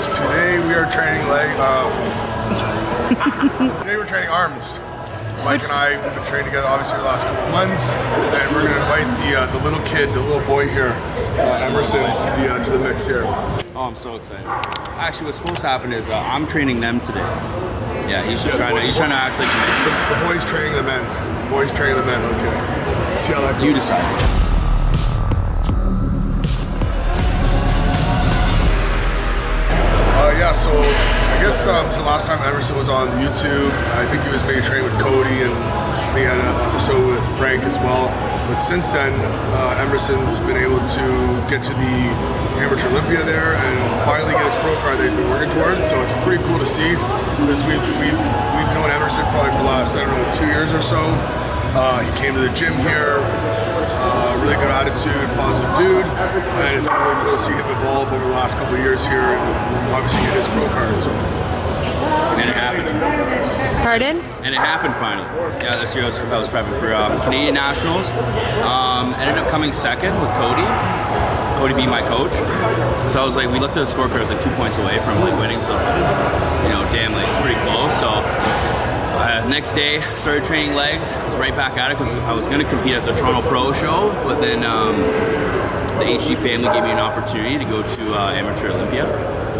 Today we are training today we're training arms. Mike and I have been training together obviously the last couple of months, and we're gonna invite the little kid, the little boy here, Emerson, to the mix here. Oh, I'm so excited. Actually, what's supposed to happen is I'm training them today. Yeah, he's just trying to act like me. The boy's training the men. The boy's training the men. Okay. Let's see how that goes. You decide. Yeah, so I guess the last time Emerson was on YouTube, I think he was maybe training with Cody, and he had an episode with Frank as well. But since then, Emerson's been able to get to the Amateur Olympia there and finally get his pro card that he's been working towards. So it's pretty cool to see. Because we've known Emerson probably for the last, I don't know, 2 years or so. He came to the gym here. Really good attitude, positive dude, and it's been really cool to see him evolve over the last couple of years here, and obviously get his pro card. So. And it happened. Pardon? And it happened finally. Yeah, this year I was prepping for Canadian Nationals. Ended up coming second with Cody. Cody being my coach. So I was like, we looked at the scorecard, I was like 2 points away from like winning. So I was like, you know, damn, like it's pretty close. So next day, started training legs. I was right back at it because I was going to compete at the Toronto Pro Show, but then the HG family gave me an opportunity to go to Amateur Olympia.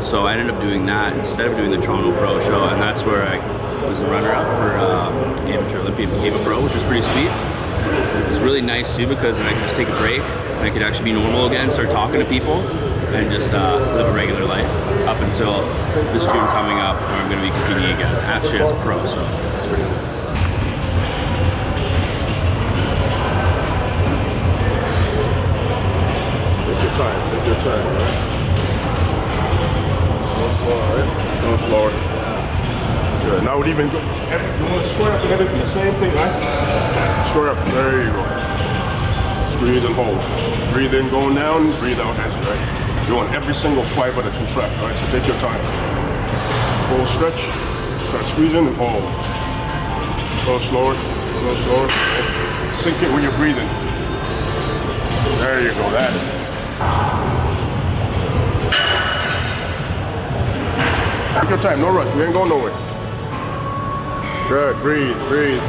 So I ended up doing that instead of doing the Toronto Pro Show, and that's where I was the runner-up for Amateur Olympia and became a pro, which was pretty sweet. It was really nice too because then I could just take a break. I could actually be normal again, start talking to people, and just live a regular life up until this June coming up where I'm going to be competing again, actually as a pro, so it's pretty cool. Take your time, right? A little slower, right? A little slower. Good. Now it even go, you want to square up and everything, the same thing, right? Square up, there you go. Just breathe and hold. Breathe in, going down, breathe out, as you right? You want every single fiber to contract, right? So take your time. Full stretch, start squeezing and hold. A little slower, right? Sink it when you're breathing. There you go, that's it. Take your time, no rush, we ain't going nowhere. Good, breathe, breathe.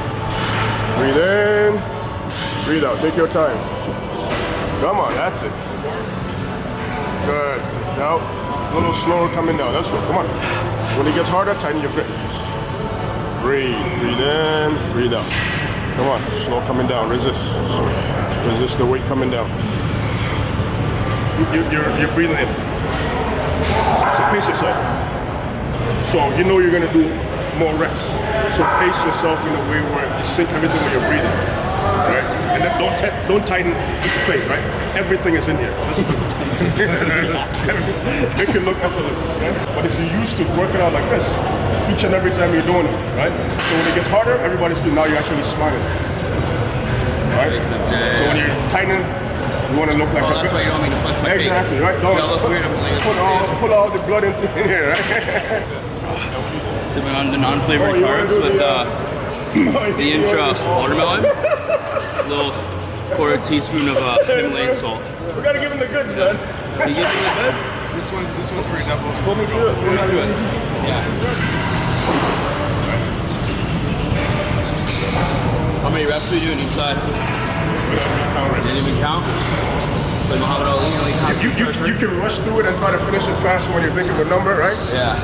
Breathe in, breathe out, take your time. Come on, that's it. Good, now, a little slower coming down, let's go, come on. When it gets harder, tighten your grip. Breathe, breathe in, breathe out. Come on, slow coming down, resist. Resist the weight coming down. You're breathing in. So pace yourself. So you know you're gonna do more reps. So pace yourself in a way where you sink everything when you're breathing, right? And then don't tighten just the face, right? Everything is in here. Make it look effortless, right? But if you're used to working out like this, each and every time you're doing it, right? So when it gets harder, everybody's now you're actually smiling, right? Makes sense. Yeah, so when you're tightening, you want to look like that's why you don't mean to flex my face. Exactly, right? Don't look weird. I'm like, put all the blood into here, right? Sipping on the non-flavored carbs with the intra watermelon. A little quarter teaspoon of Himalayan salt. We gotta give him the goods, man. You give me the goods? This one's pretty double. Pull me through it. Pull me through it. Yeah. How many reps do you do on each side? Didn't even count? So Muhammad Ali only counts you can rush through it and try to finish it fast when you're thinking of the number, right? Yeah.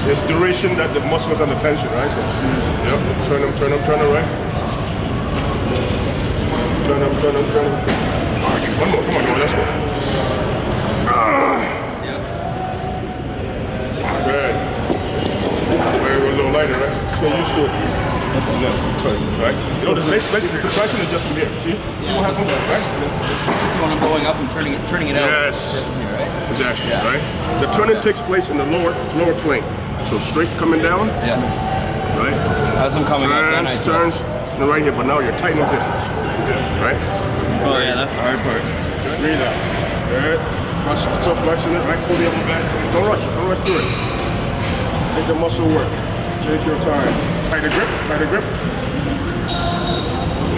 It's duration that the muscles under tension, right? So, yep. Turn them, right? Turn them. All right, one more, come on, let's go. Yeah. Good. Very good, a little lighter, right? So used to it. No, turn, right? So basically, the contraction is just from here. See what happens, right? This is when I'm going up and turning it out. Yes. Right? Exactly, right? The turning takes place in the lower plane. So straight coming down. Yeah. Right? As I'm coming up, then I turns and right here, but now you're tightening this. Right? Oh yeah, that's the hard part. Breathe out. Good. So flexing it, right? Pull the upper back. Don't rush through it. Make the muscle work. Take your time. Tighter grip.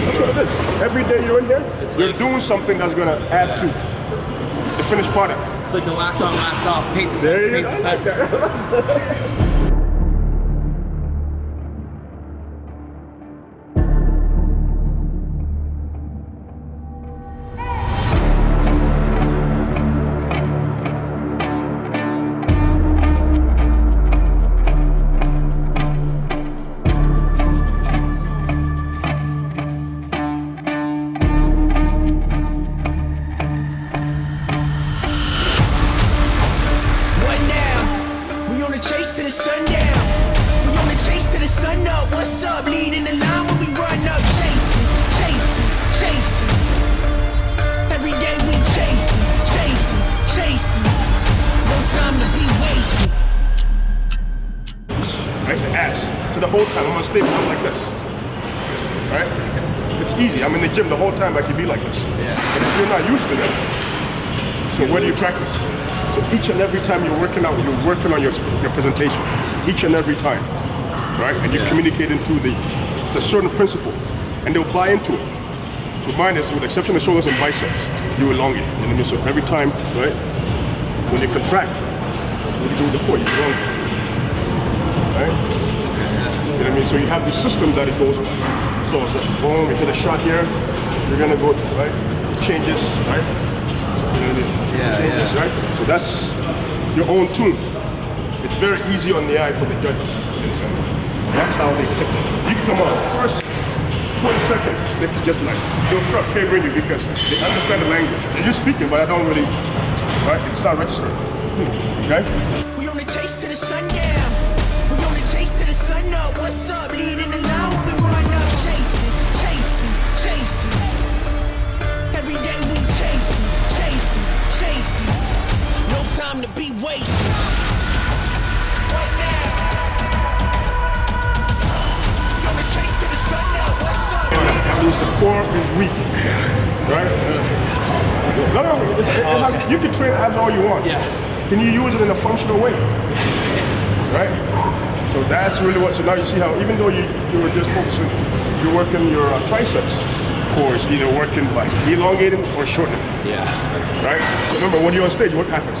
That's what it is. Every day you're in there, you're doing something that's gonna add to the finished product. It's like the wax on, wax off. Paint the There you fence, paint go. the fence. Chase to the sundown. We on the chase to the sun up. What's up? Leading the line when we run up. Chasing, chasing, chasing. Every day we chasing, chasing, chasing. No time to be wasted. Right, the abs. So the whole time I'm on stage, I'm like this. Right? It's easy. I'm in the gym the whole time. I can be like this. Yeah. But if you're not used to that, so where do you practice? So each and every time you're working out, you're working on your presentation. Each and every time, right? And you're communicating to it's a certain principle, and they'll buy into it. So mine is, with the exception of shoulders and biceps, you elongate. And then so every time, right? When you contract, what do you do with the core? You elongate, right? You know what I mean? So you have the system that it goes with. So it's like, boom, you hit a shot here, you're gonna go, right? It changes, right? You know what I mean? Changes, right? So that's your own tune. It's very easy on the eye for the judges. You understand? That's how they tip it. You can come on first 20 seconds, they can just like, they'll start favoring you because they understand the language. And you're speaking, but I don't really, right? It's not registering. Okay? We on the chase to the sundown. We on the chase to the sun up. What's up? Leading the line when we run up. Chasing, chasing, chasing. Every day we chasing, chasing, chasing. No time to be wasted. Right now. We on the chase to the sun up. What's up? That means the core is weak, right? No, you can train abs all you want. Yeah. Can you use it in a functional way? Right? So that's really what, so now you see how even though you were just focusing, you're working your triceps core is either working by elongating or shortening. Yeah. Right? So remember, when you're on stage, what happens?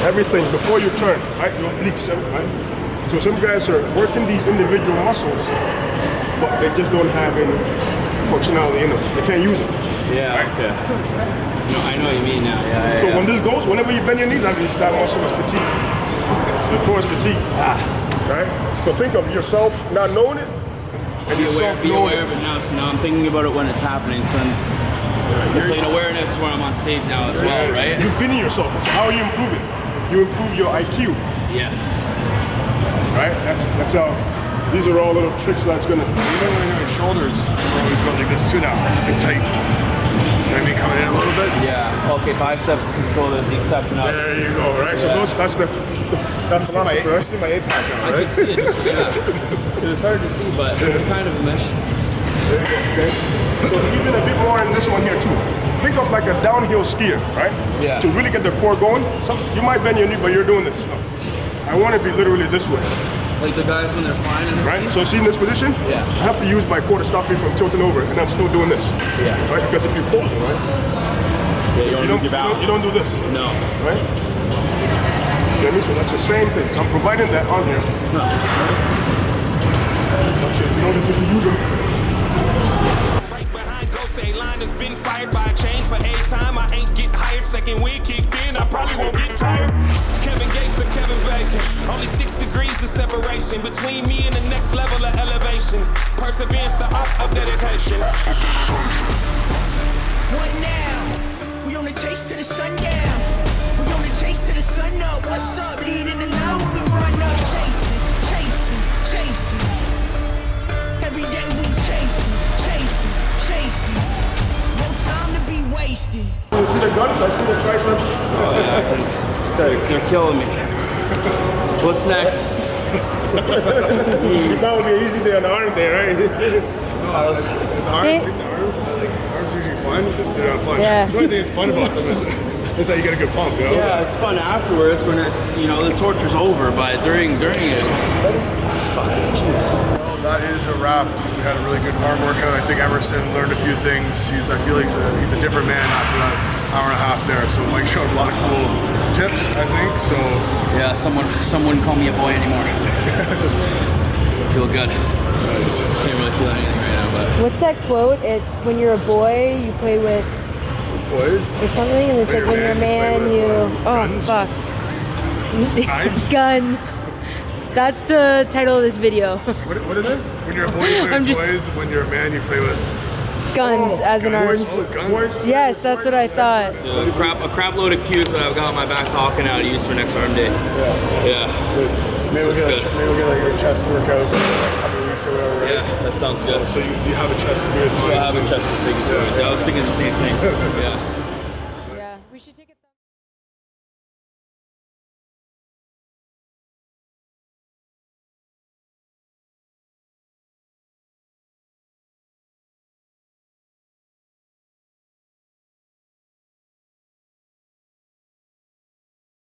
Everything, before you turn, right? Your obliques, right? So some guys are working these individual muscles, but they just don't have any functionality in them. They can't use it. Yeah, right? okay. No, I know what you mean now. Yeah, So when this goes, whenever you bend your knees, that means that muscle is fatigued. The core is fatigued. Right? So think of yourself not knowing it, and be yourself aware knowing of it now. So now I'm thinking about it when it's happening. So it's like an awareness when I'm on stage now as well, right? You've been in yourself. So how are you improving? You improve your IQ. Yes. Right? That's how. These are all little tricks that's gonna. Even when your shoulders are always going like this too now, and tight. Maybe coming in a little bit. Yeah. Okay. Biceps and shoulders, the exception of. There you go. Right. So that's philosophy. I see my 8-pack now, I right? can see it. Just, yeah. It's hard to see, but it's kind of a mesh. There you go. Okay. So even a bit more in this one here too. Think of like a downhill skier, right? Yeah. To really get the core going, you might bend your knee, but you're doing this. No. I want to be literally this way. Like the guys when they're flying in this Right? thing? So see in this position? Yeah. I have to use my core to stop me from tilting over, and I'm still doing this. Yeah. Right? Because if you pose it, right? Yeah, you don't lose your balance. You don't do this. No. Right? You know what I mean? So that's the same thing. I'm providing that on here. No. So if you notice, if you use them. Right behind Gote, line has been fired by a chain for a time. I ain't get hired. Second wind kicked in, I probably won't get tired. Kevin Gates and Kevin Bacon. Only 6 degrees of separation between me and the next level of elevation. Perseverance, the art of dedication. What now? We on the chase to the sundown. We on the chase to the sun up. What's up? Leading the line when we run up. Chasing, chasing, chasing. Every day we chasing, chasing, chasing. No time to be wasted. You see the guns? I see the triceps. Oh, yeah. They're killing me. What's next? You thought it would be an easy day on the arm day, right? The arms usually fun because they're not fun. Yeah. The only thing that's fun about them is that you get a good pump, you know? Yeah, it's fun afterwards when it's, the torture's over, but during it, it's fucking jeez. Well, that is a wrap. We had a really good arm workout. I think Emerson learned a few things. I feel like he's a different man after that. hour and a half there. So Mike showed a lot of cool tips, I think. So Yeah, someone wouldn't call me a boy anymore. Feel good. Can't really feel anything right now, but What's that quote? It's when you're a boy, you play with boys, or something, and it's like when you're a man, you guns? fuck Knives? guns. That's the title of this video. What is it? When you're a boy, you play I'm with just- toys. When you're a man, you play with Guns as in guns. arms. Oh, guns. Yes, that's what I thought. a crap load of cues that I've got in my back pocket now to use for next arm day. Yeah. Maybe we'll This is get like your chest workout in like a couple weeks or whatever. Right? Yeah, that sounds good. So you have a chest as big as I mine. have a chest as big as yours. I was thinking the same thing. Yeah.